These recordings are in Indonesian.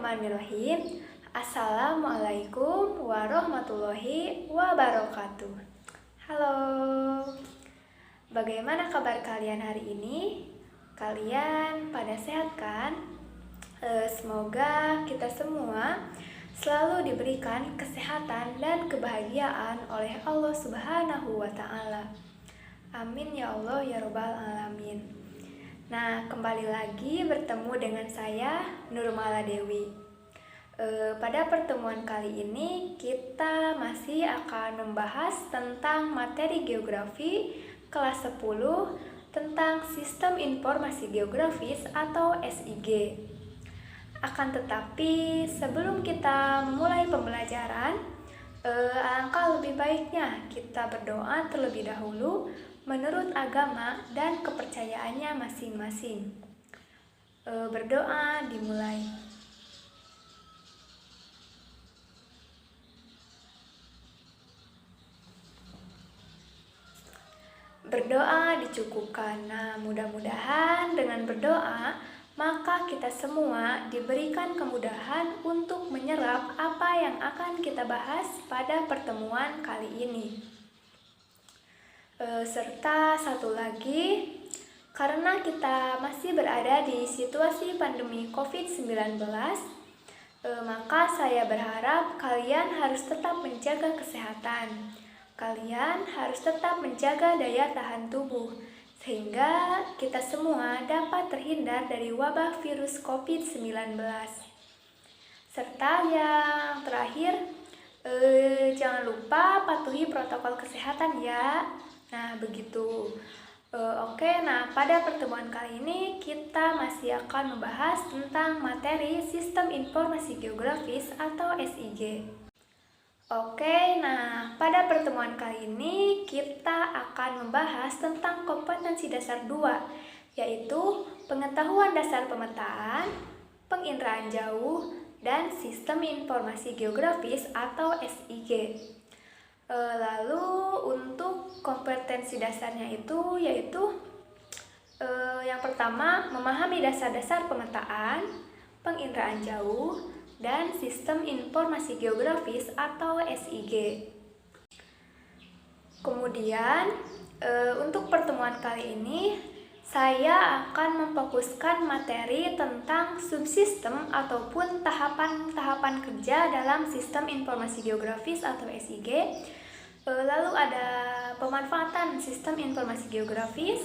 Bismillahirrahmanirrahim. Assalamualaikum warahmatullahi wabarakatuh. Halo, bagaimana kabar kalian hari ini? Kalian pada sehat kan? Semoga kita semua selalu diberikan kesehatan dan kebahagiaan oleh Allah Subhanahu wa Ta'ala. Amin ya Allah ya Rabbal Alamin. Nah, kembali lagi bertemu dengan saya, Nurmala Dewi. Pada pertemuan kali ini, kita masih akan membahas tentang materi geografi kelas 10 tentang Sistem Informasi Geografis atau SIG. Akan tetapi, sebelum kita mulai pembelajaran, alangkah lebih baiknya kita berdoa terlebih dahulu menurut agama dan kepercayaannya masing-masing. Berdoa dimulai. Berdoa dicukupkan. Nah, mudah-mudahan dengan berdoa, maka kita semua diberikan kemudahan untuk menyerap apa yang akan kita bahas pada pertemuan kali ini. Serta satu lagi, karena kita masih berada di situasi pandemi COVID-19, maka saya berharap kalian harus tetap menjaga kesehatan. Kalian harus tetap menjaga daya tahan tubuh, sehingga kita semua dapat terhindar dari wabah virus COVID-19. Serta yang terakhir, jangan lupa patuhi protokol kesehatan ya. Nah, begitu. Oke, pada pertemuan kali ini kita masih akan membahas tentang materi Sistem Informasi Geografis atau SIG. Oke, pada pertemuan kali ini kita akan membahas tentang kompetensi dasar 2, yaitu pengetahuan dasar pemetaan, penginderaan jauh, dan Sistem Informasi Geografis atau SIG. Lalu untuk kompetensi dasarnya itu yaitu yang pertama, memahami dasar-dasar pemetaan, penginderaan jauh, dan Sistem Informasi Geografis atau SIG. Kemudian untuk pertemuan kali ini saya akan memfokuskan materi tentang subsistem ataupun tahapan-tahapan kerja dalam Sistem Informasi Geografis atau SIG. Lalu ada pemanfaatan Sistem Informasi Geografis,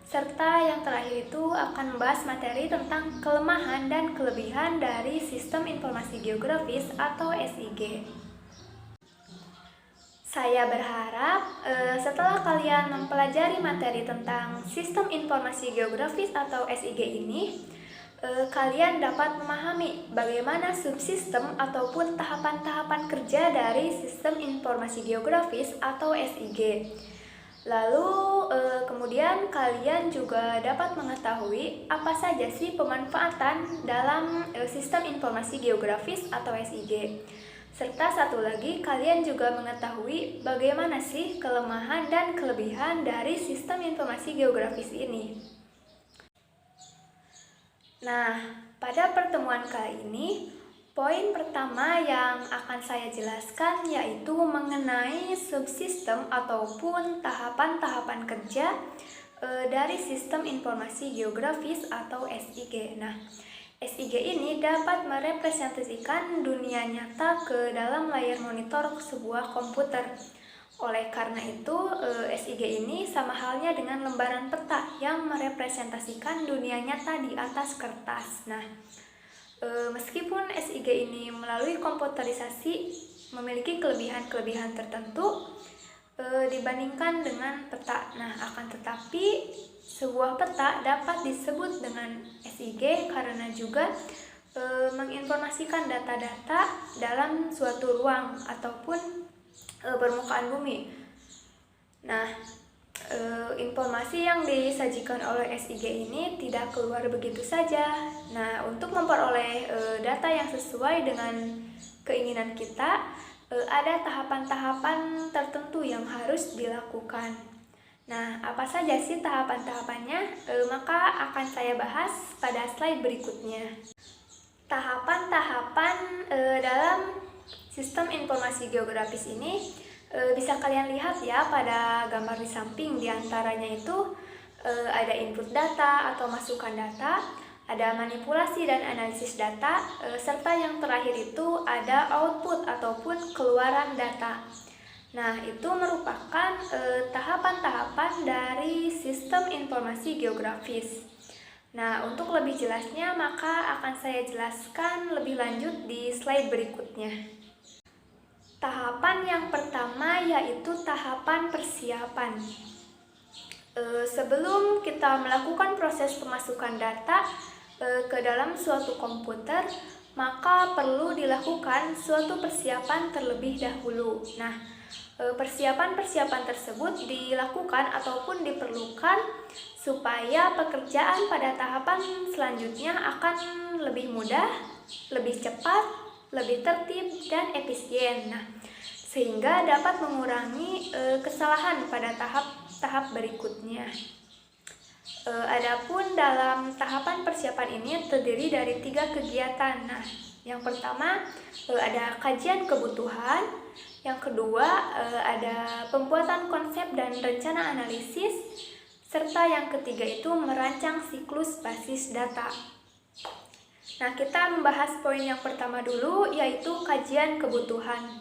serta yang terakhir itu akan membahas materi tentang kelemahan dan kelebihan dari Sistem Informasi Geografis atau SIG. Saya berharap setelah kalian mempelajari materi tentang Sistem Informasi Geografis atau SIG ini, kalian dapat memahami bagaimana subsistem ataupun tahapan-tahapan kerja dari Sistem Informasi Geografis atau SIG. Lalu kemudian kalian juga dapat mengetahui apa saja sih pemanfaatan dalam Sistem Informasi Geografis atau SIG. Serta satu lagi, kalian juga mengetahui bagaimana sih kelemahan dan kelebihan dari Sistem Informasi Geografis ini. Nah, pada pertemuan kali ini, poin pertama yang akan saya jelaskan yaitu mengenai subsistem ataupun tahapan-tahapan kerja dari Sistem Informasi Geografis atau SIG. Nah, SIG ini dapat merepresentasikan dunia nyata ke dalam layar monitor sebuah komputer. Oleh karena itu, SIG ini sama halnya dengan lembaran peta yang merepresentasikan dunia nyata di atas kertas. Nah, meskipun SIG ini melalui komputerisasi memiliki kelebihan-kelebihan tertentu dibandingkan dengan peta. Nah, akan tetapi sebuah peta dapat disebut dengan SIG karena juga menginformasikan data-data dalam suatu ruang ataupun permukaan bumi. Nah, informasi yang disajikan oleh SIG ini tidak keluar begitu saja. Nah, untuk memperoleh data yang sesuai dengan keinginan kita, ada tahapan-tahapan tertentu yang harus dilakukan. Nah, apa saja sih tahapan-tahapannya? Maka akan saya bahas pada slide berikutnya. Tahapan-tahapan dalam sistem informasi geografis ini bisa kalian lihat ya pada gambar di samping. Di antaranya itu ada input data atau masukan data, ada manipulasi dan analisis data, serta yang terakhir itu ada output ataupun keluaran data. Nah, itu merupakan tahapan-tahapan dari sistem informasi geografis. Nah, untuk lebih jelasnya maka akan saya jelaskan lebih lanjut di slide berikutnya. Tahapan yang pertama yaitu tahapan persiapan. Sebelum kita melakukan proses pemasukan data ke dalam suatu komputer, maka perlu dilakukan suatu persiapan terlebih dahulu. Nah, persiapan-persiapan tersebut dilakukan ataupun diperlukan supaya pekerjaan pada tahapan selanjutnya akan lebih mudah, lebih cepat, lebih tertib, dan efisien. Nah, sehingga dapat mengurangi kesalahan pada tahap-tahap berikutnya. Adapun dalam tahapan persiapan ini terdiri dari 3 kegiatan. Nah, yang pertama ada kajian kebutuhan, yang kedua ada pembuatan konsep dan rencana analisis, serta yang ketiga itu merancang siklus basis data. Nah, kita membahas poin yang pertama dulu, yaitu kajian kebutuhan.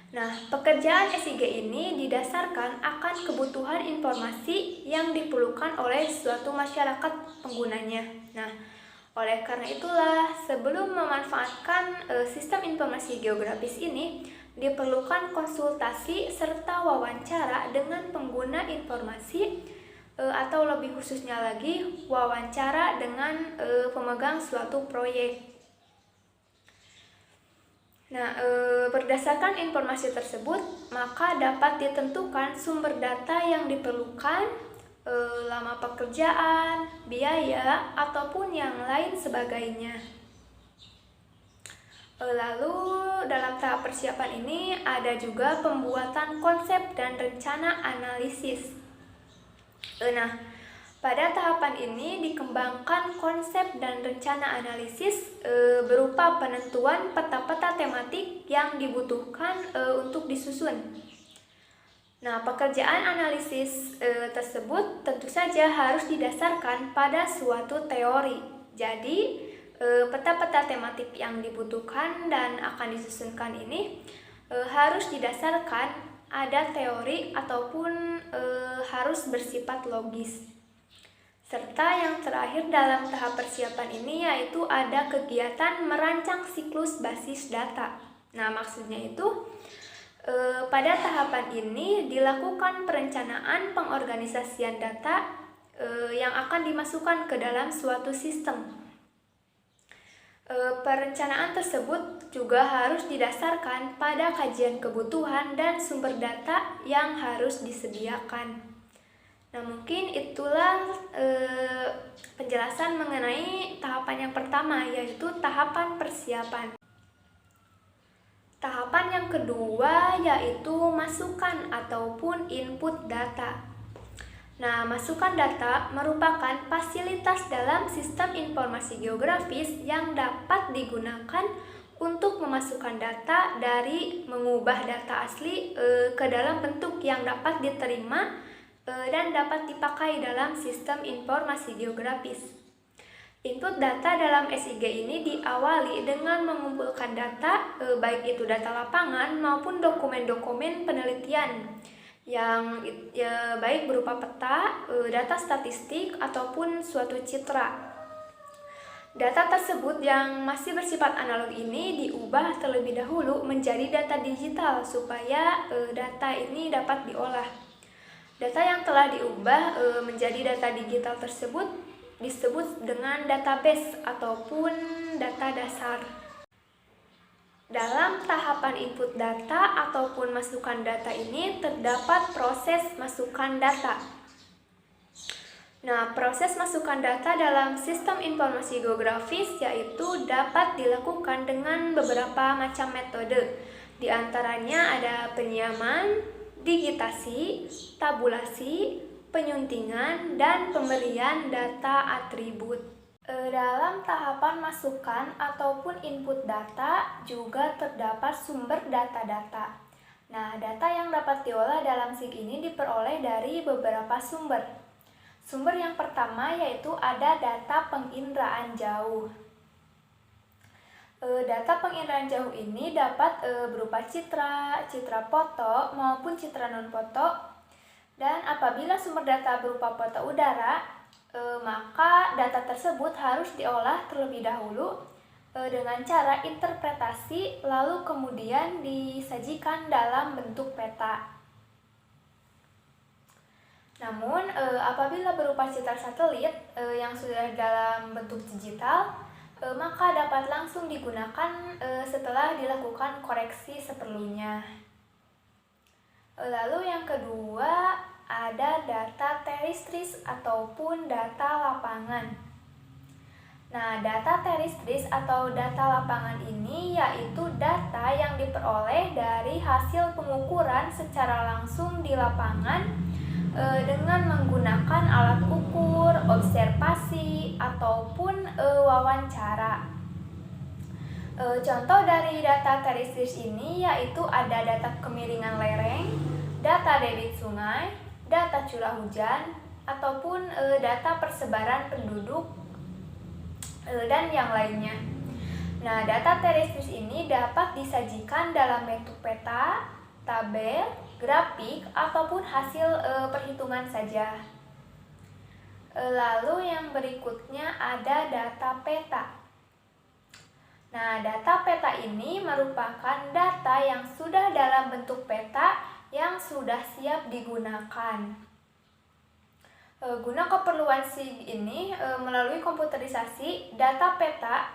Nah, pekerjaan S3 ini didasarkan akan kebutuhan informasi yang diperlukan oleh suatu masyarakat penggunanya. Nah, oleh karena itulah, sebelum memanfaatkan sistem informasi geografis ini, diperlukan konsultasi serta wawancara dengan pengguna informasi, atau lebih khususnya lagi wawancara dengan pemegang suatu proyek. Nah, berdasarkan informasi tersebut, maka dapat ditentukan sumber data yang diperlukan, lama pekerjaan, biaya, ataupun yang lain sebagainya. Lalu dalam tahap persiapan ini ada juga pembuatan konsep dan rencana analisis. Nah, pada tahapan ini dikembangkan konsep dan rencana analisis berupa penentuan peta-peta tematik yang dibutuhkan untuk disusun. Nah, pekerjaan analisis tersebut tentu saja harus didasarkan pada suatu teori. Jadi, peta-peta tematik yang dibutuhkan dan akan disusunkan ini harus didasarkan ada teori ataupun harus bersifat logis. Serta yang terakhir dalam tahap persiapan ini yaitu ada kegiatan merancang siklus basis data. Nah, maksudnya itu pada tahapan ini dilakukan perencanaan pengorganisasian data yang akan dimasukkan ke dalam suatu sistem. Perencanaan tersebut juga harus didasarkan pada kajian kebutuhan dan sumber data yang harus disediakan. Nah, mungkin itulah penjelasan mengenai tahapan yang pertama, yaitu tahapan persiapan. Tahapan yang kedua yaitu masukan ataupun input data. Nah, masukan data merupakan fasilitas dalam sistem informasi geografis yang dapat digunakan untuk memasukkan data dari mengubah data asli ke dalam bentuk yang dapat diterima dan dapat dipakai dalam sistem informasi geografis. Input data dalam S3 ini diawali dengan mengumpulkan data, baik itu data lapangan maupun dokumen-dokumen penelitian yang baik berupa peta, data statistik, ataupun suatu citra. Data tersebut yang masih bersifat analog ini diubah terlebih dahulu menjadi data digital supaya data ini dapat diolah. Data yang telah diubah menjadi data digital tersebut disebut dengan database ataupun data dasar. Dalam tahapan input data ataupun masukan data ini terdapat proses masukan data. Nah, proses masukan data dalam sistem informasi geografis yaitu dapat dilakukan dengan beberapa macam metode. Di antaranya ada penyiaman, digitasi, tabulasi, penyuntingan, dan pemberian data atribut. Dalam tahapan masukan ataupun input data juga terdapat sumber data-data. Nah, data yang dapat diolah dalam SIG ini diperoleh dari beberapa sumber. Sumber yang pertama yaitu ada data penginderaan jauh. Data penginderaan jauh ini dapat berupa citra, citra foto maupun citra non-foto. Dan apabila sumber data berupa foto udara, maka data tersebut harus diolah terlebih dahulu dengan cara interpretasi, lalu kemudian disajikan dalam bentuk peta. Namun, apabila berupa citra satelit yang sudah dalam bentuk digital, maka dapat langsung digunakan setelah dilakukan koreksi seperlunya. Lalu yang kedua, ada data teristris ataupun data lapangan. Nah, data teristris atau data lapangan ini yaitu data yang diperoleh dari hasil pengukuran secara langsung di lapangan dengan menggunakan alat ukur, observasi, ataupun wawancara. Contoh dari data teristris ini yaitu ada data kemiringan lereng, data debit sungai, data curah hujan, ataupun data persebaran penduduk dan yang lainnya. Nah, data teristris ini dapat disajikan dalam bentuk peta, tabel, grafik, ataupun hasil perhitungan saja. Lalu yang berikutnya ada data peta. Nah, data peta ini merupakan data yang sudah dalam bentuk peta yang sudah siap digunakan. Guna keperluan SIG ini, melalui komputerisasi, data peta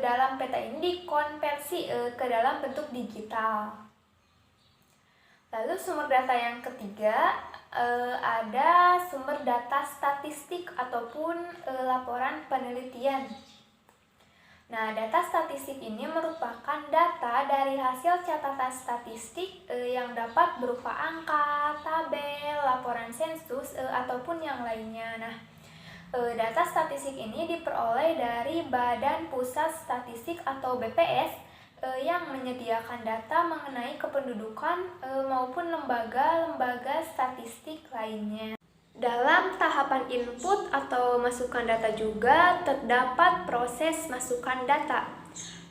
dalam peta ini dikonversi ke dalam bentuk digital. Lalu sumber data yang ketiga, ada sumber data statistik ataupun laporan penelitian. Nah, data statistik ini merupakan data dari hasil catatan statistik yang dapat berupa angka, tabel, laporan sensus, ataupun yang lainnya. Nah, data statistik ini diperoleh dari Badan Pusat Statistik atau BPS yang menyediakan data mengenai kependudukan maupun lembaga-lembaga statistik lainnya. Dalam tahapan input atau masukan data juga terdapat proses masukan data.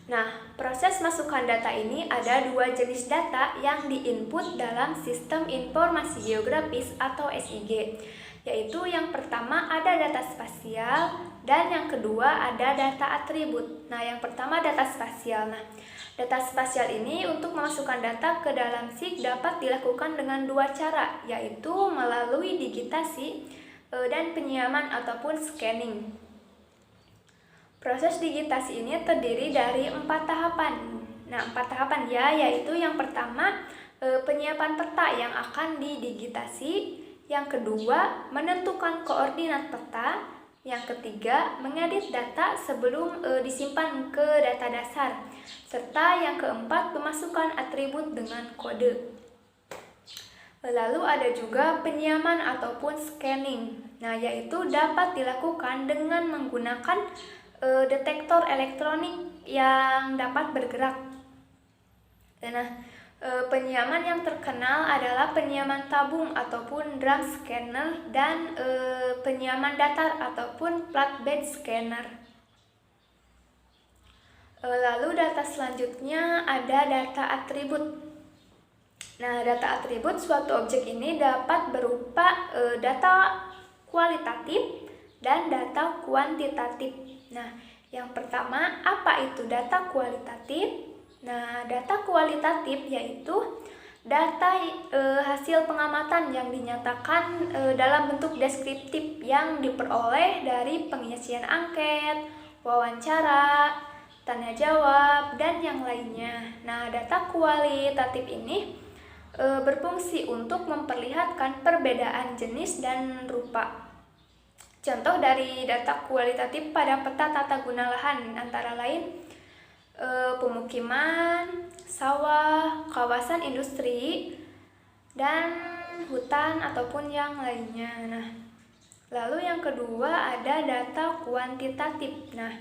Nah, proses masukan data ini ada dua jenis data yang diinput dalam sistem informasi geografis atau SIG, yaitu yang pertama ada data spasial dan yang kedua ada data atribut. Nah, yang pertama data spasial. Nah, data spasial ini untuk memasukkan data ke dalam SIG dapat dilakukan dengan dua cara, yaitu melalui digitasi dan penyiaman ataupun scanning. Proses digitasi ini terdiri dari 4 tahapan. Nah, 4 tahapan ya, yaitu yang pertama penyiapan peta yang akan didigitasi, yang kedua menentukan koordinat peta, yang ketiga mengedit data sebelum disimpan ke data dasar, serta yang keempat memasukkan atribut dengan kode. Lalu ada juga penyiaman ataupun scanning. Nah, yaitu dapat dilakukan dengan menggunakan detektor elektronik yang dapat bergerak. Nah, penyiaman yang terkenal adalah penyiaman tabung ataupun drum scanner dan penyiaman datar ataupun flatbed scanner. Lalu data selanjutnya ada data atribut. Nah, data atribut suatu objek ini dapat berupa data kualitatif dan data kuantitatif. Nah, yang pertama, apa itu data kualitatif? Nah, data kualitatif yaitu data hasil pengamatan yang dinyatakan dalam bentuk deskriptif yang diperoleh dari pengisian angket, wawancara, tanya jawab, dan yang lainnya. Nah, data kualitatif ini berfungsi untuk memperlihatkan perbedaan jenis dan rupa. Contoh dari data kualitatif pada peta tata guna lahan antara lain pemukiman, sawah, kawasan industri, dan hutan ataupun yang lainnya. Nah, Lalu yang kedua ada data kuantitatif. Nah,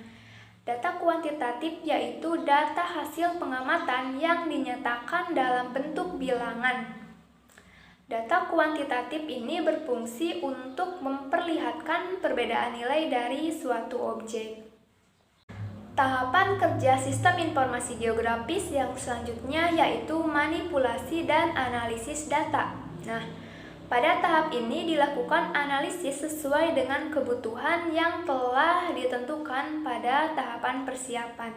data kuantitatif yaitu data hasil pengamatan yang dinyatakan dalam bentuk bilangan. Data kuantitatif ini berfungsi untuk memperlihatkan perbedaan nilai dari suatu objek. Tahapan kerja sistem informasi geografis yang selanjutnya yaitu manipulasi dan analisis data. Nah, pada tahap ini dilakukan analisis sesuai dengan kebutuhan yang telah ditentukan pada tahapan persiapan.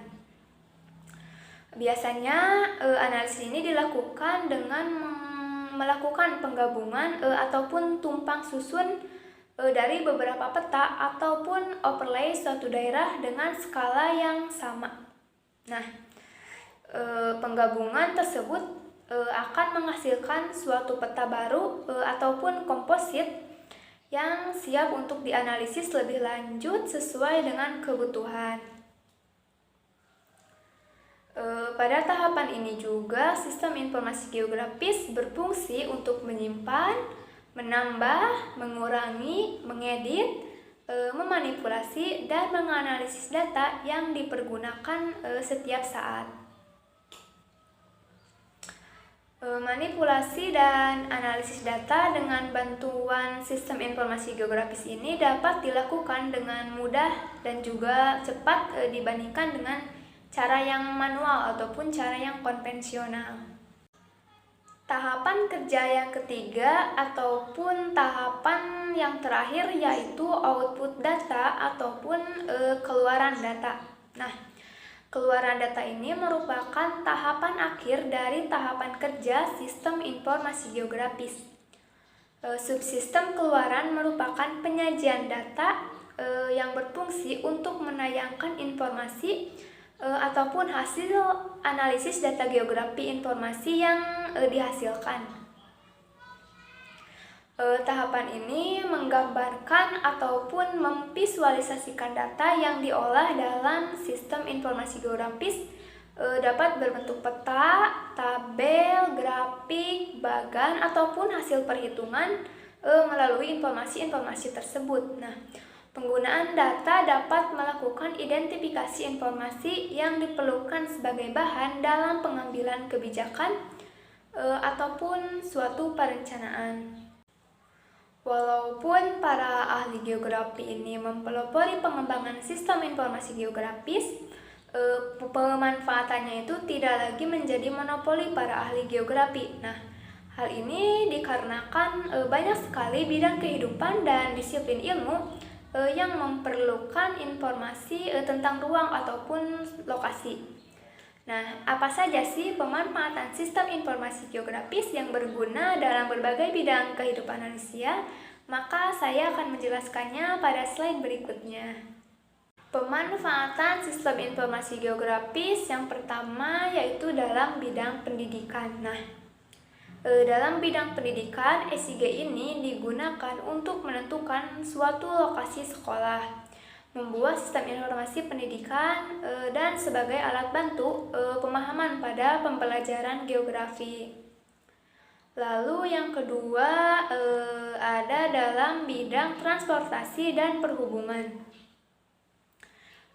Biasanya analisis ini dilakukan dengan melakukan penggabungan ataupun tumpang susun dari beberapa peta ataupun overlay suatu daerah dengan skala yang sama. Nah, penggabungan tersebut akan menghasilkan suatu peta baru ataupun komposit yang siap untuk dianalisis lebih lanjut sesuai dengan kebutuhan. Pada tahapan ini juga sistem informasi geografis berfungsi untuk menyimpan, menambah, mengurangi, mengedit, memanipulasi, dan menganalisis data yang dipergunakan setiap saat. Manipulasi dan analisis data dengan bantuan sistem informasi geografis ini dapat dilakukan dengan mudah dan juga cepat dibandingkan dengan cara yang manual ataupun cara yang konvensional. Tahapan kerja yang ketiga ataupun tahapan yang terakhir yaitu output data ataupun keluaran data. Nah, keluaran data ini merupakan tahapan akhir dari tahapan kerja sistem informasi geografis. Subsistem keluaran merupakan penyajian data yang berfungsi untuk menayangkan informasi ataupun hasil analisis data geografi informasi yang dihasilkan. Tahapan ini menggambarkan ataupun memvisualisasikan data yang diolah dalam sistem informasi geografis dapat berbentuk peta, tabel, grafik, bagan, ataupun hasil perhitungan melalui informasi-informasi tersebut. Nah, penggunaan data dapat melakukan identifikasi informasi yang diperlukan sebagai bahan dalam pengambilan kebijakan ataupun suatu perencanaan. Walaupun para ahli geografi ini mempelopori pengembangan sistem informasi geografis, pemanfaatannya itu tidak lagi menjadi monopoli para ahli geografi. Nah, hal ini dikarenakan banyak sekali bidang kehidupan dan disiplin ilmu yang memerlukan informasi tentang ruang ataupun lokasi. Nah, apa saja sih pemanfaatan sistem informasi geografis yang berguna dalam berbagai bidang kehidupan manusia? Maka saya akan menjelaskannya pada slide berikutnya. Pemanfaatan sistem informasi geografis yang pertama yaitu dalam bidang pendidikan. Nah, dalam bidang pendidikan, SIG ini digunakan untuk menentukan suatu lokasi sekolah, membuat sistem informasi pendidikan, dan sebagai alat bantu pemahaman pada pembelajaran geografi. Lalu yang kedua ada dalam bidang transportasi dan perhubungan.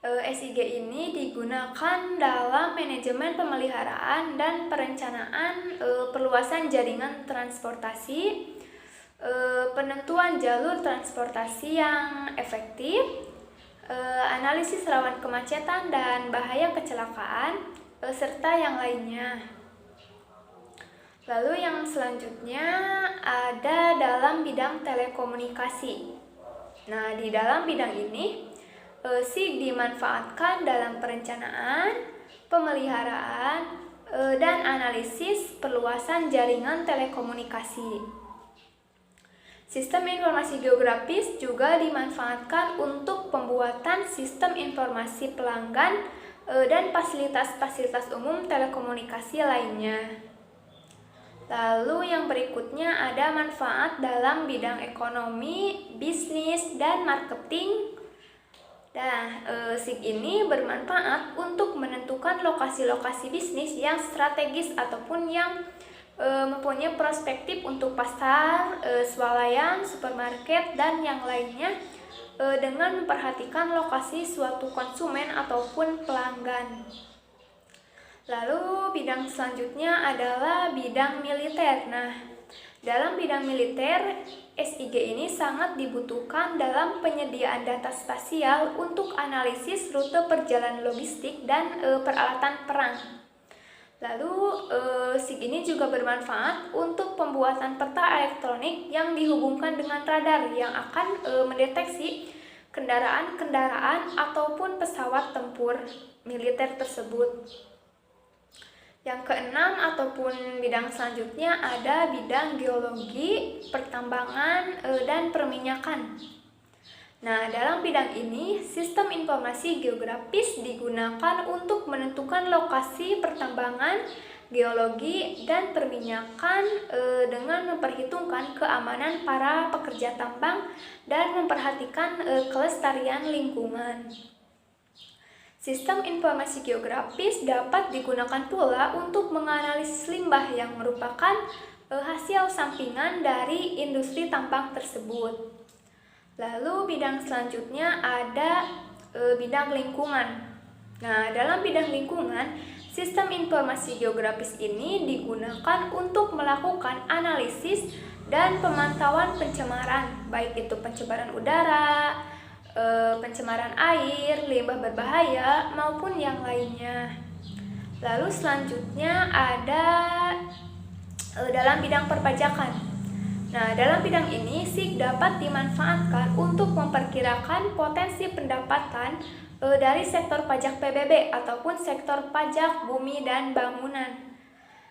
SIG ini digunakan dalam manajemen pemeliharaan dan perencanaan perluasan jaringan transportasi, penentuan jalur transportasi yang efektif, analisis rawan kemacetan dan bahaya kecelakaan, serta yang lainnya. Lalu yang selanjutnya ada dalam bidang telekomunikasi. Nah, di dalam bidang ini SIG dimanfaatkan dalam perencanaan, pemeliharaan, dan analisis perluasan jaringan telekomunikasi. Sistem informasi geografis juga dimanfaatkan untuk pembuatan sistem informasi pelanggan dan fasilitas-fasilitas umum telekomunikasi lainnya. Lalu yang berikutnya ada manfaat dalam bidang ekonomi, bisnis, dan marketing. Nah, SIG ini bermanfaat untuk menentukan lokasi-lokasi bisnis yang strategis ataupun yang mempunyai perspektif untuk pasar, swalayan, supermarket, dan yang lainnya dengan memperhatikan lokasi suatu konsumen ataupun pelanggan. Lalu bidang selanjutnya adalah bidang militer. Nah, dalam bidang militer, SIG ini sangat dibutuhkan dalam penyediaan data spasial untuk analisis rute perjalanan logistik dan peralatan perang. Lalu, SIG ini juga bermanfaat untuk pembuatan peta elektronik yang dihubungkan dengan radar yang akan mendeteksi kendaraan-kendaraan ataupun pesawat tempur militer tersebut. Yang keenam ataupun bidang selanjutnya ada bidang geologi, pertambangan, dan perminyakan. Nah, dalam bidang ini, sistem informasi geografis digunakan untuk menentukan lokasi pertambangan, geologi, dan perminyakan dengan memperhitungkan keamanan para pekerja tambang dan memperhatikan kelestarian lingkungan. Sistem informasi geografis dapat digunakan pula untuk menganalisis limbah yang merupakan hasil sampingan dari industri tambang tersebut. Lalu bidang selanjutnya ada bidang lingkungan. Nah, dalam bidang lingkungan, sistem informasi geografis ini digunakan untuk melakukan analisis dan pemantauan pencemaran, baik itu pencemaran udara, pencemaran air, limbah berbahaya, maupun yang lainnya. Lalu selanjutnya ada dalam bidang perpajakan. Nah, dalam bidang ini SIG dapat dimanfaatkan untuk memperkirakan potensi pendapatan dari sektor pajak PBB ataupun sektor pajak bumi dan bangunan.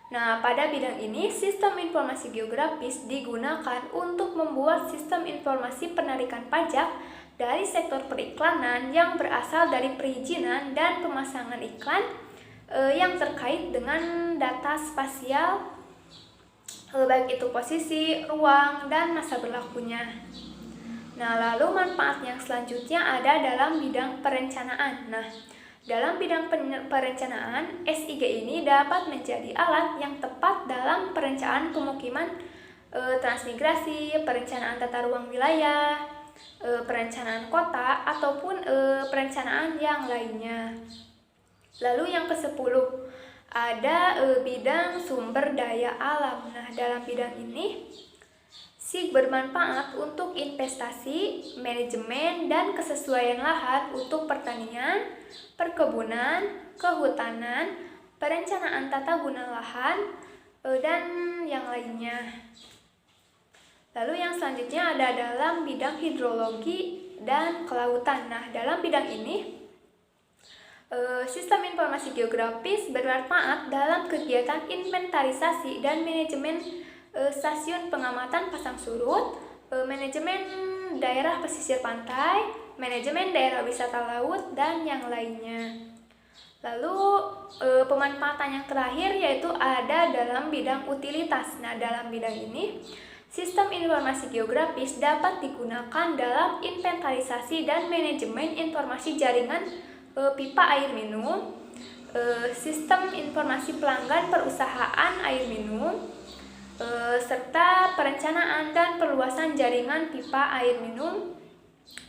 Nah, pada bidang ini, sistem informasi geografis digunakan untuk membuat sistem informasi penarikan pajak dari sektor periklanan yang berasal dari perizinan dan pemasangan iklan yang terkait dengan data spasial, baik itu posisi, ruang, dan masa berlakunya. Nah, lalu manfaat yang selanjutnya ada dalam bidang perencanaan. Nah, dalam bidang perencanaan, SIG ini dapat menjadi alat yang tepat dalam perencanaan pemukiman, transmigrasi, perencanaan tata ruang wilayah, perencanaan kota, ataupun perencanaan yang lainnya. Lalu yang ke-10 ada bidang sumber daya alam. Nah, dalam bidang ini SIG bermanfaat untuk investasi, manajemen, dan kesesuaian lahan untuk pertanian, perkebunan, kehutanan, perencanaan tata guna lahan, dan yang lainnya. Lalu yang selanjutnya ada dalam bidang hidrologi dan kelautan. Nah, dalam bidang ini, sistem informasi geografis bermanfaat dalam kegiatan inventarisasi dan manajemen stasiun pengamatan pasang surut, manajemen daerah pesisir pantai, manajemen daerah wisata laut, dan yang lainnya. Lalu pemanfaatan yang terakhir yaitu ada dalam bidang utilitas. Nah, dalam bidang ini, sistem informasi geografis dapat digunakan dalam inventarisasi dan manajemen informasi jaringan pipa air minum, sistem informasi pelanggan perusahaan air minum, serta perencanaan dan perluasan jaringan pipa air minum,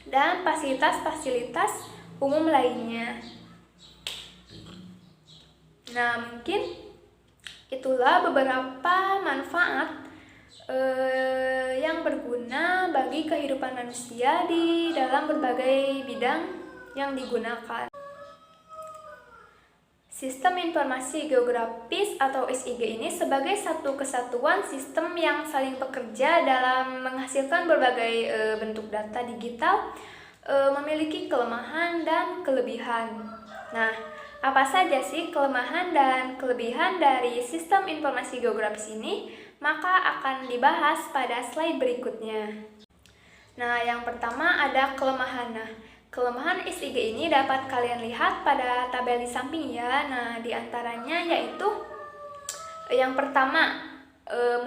dan fasilitas-fasilitas umum lainnya. Nah, mungkin itulah beberapa manfaat yang berguna bagi kehidupan manusia di dalam berbagai bidang yang digunakan. Sistem informasi geografis atau SIG ini sebagai satu kesatuan sistem yang saling bekerja dalam menghasilkan berbagai bentuk data digital, memiliki kelemahan dan kelebihan. Nah, apa saja sih kelemahan dan kelebihan dari sistem informasi geografis ini? Maka akan dibahas pada slide berikutnya. Nah, yang pertama ada kelemahan. Nah, kelemahan SIG ini dapat kalian lihat pada tabel di samping ya. Nah, diantaranya yaitu yang pertama,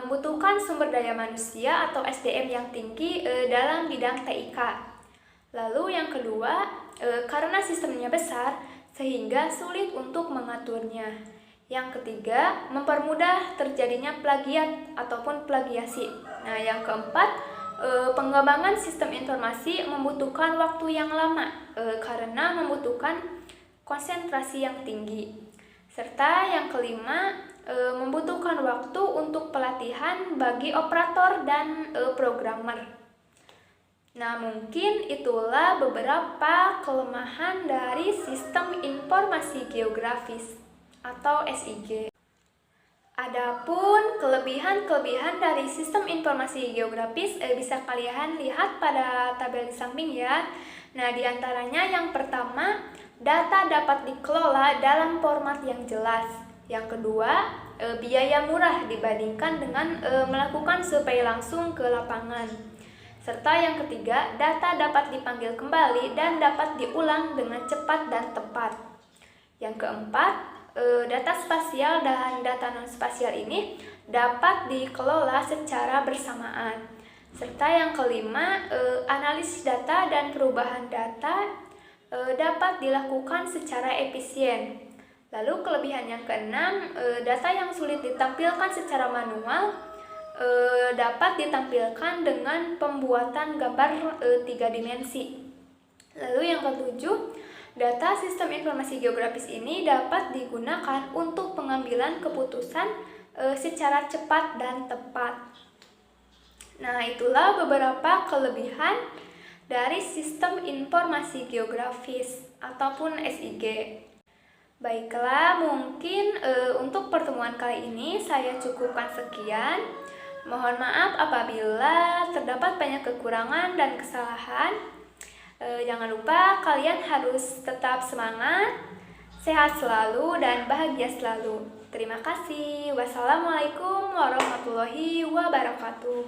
membutuhkan sumber daya manusia atau SDM yang tinggi dalam bidang TIK. Lalu yang kedua, karena sistemnya besar sehingga sulit untuk mengaturnya. Yang ketiga, mempermudah terjadinya plagiat ataupun plagiasi. Nah, yang keempat, pengembangan sistem informasi membutuhkan waktu yang lama karena membutuhkan konsentrasi yang tinggi. Serta yang kelima, membutuhkan waktu untuk pelatihan bagi operator dan programmer. Nah, mungkin itulah beberapa kelemahan dari sistem informasi geografis atau SIG. Adapun kelebihan-kelebihan dari sistem informasi geografis bisa kalian lihat pada tabel di samping ya. Nah, diantaranya yang pertama, data dapat dikelola dalam format yang jelas. Yang kedua, biaya murah dibandingkan dengan melakukan survei langsung ke lapangan. Serta yang ketiga, data dapat dipanggil kembali dan dapat diulang dengan cepat dan tepat. Yang keempat, data spasial dan data non-spasial ini dapat dikelola secara bersamaan. Serta yang kelima, analisis data dan perubahan data dapat dilakukan secara efisien. Lalu kelebihan yang keenam, data yang sulit ditampilkan secara manual dapat ditampilkan dengan pembuatan gambar 3 dimensi. Lalu yang ketujuh, data sistem informasi geografis ini dapat digunakan untuk pengambilan keputusan secara cepat dan tepat. Nah, itulah beberapa kelebihan dari sistem informasi geografis ataupun SIG. Baiklah, mungkin untuk pertemuan kali ini saya cukupkan sekian. Mohon maaf apabila terdapat banyak kekurangan dan kesalahan. Jangan lupa kalian harus tetap semangat, sehat selalu, dan bahagia selalu. Terima kasih. Wassalamualaikum warahmatullahi wabarakatuh.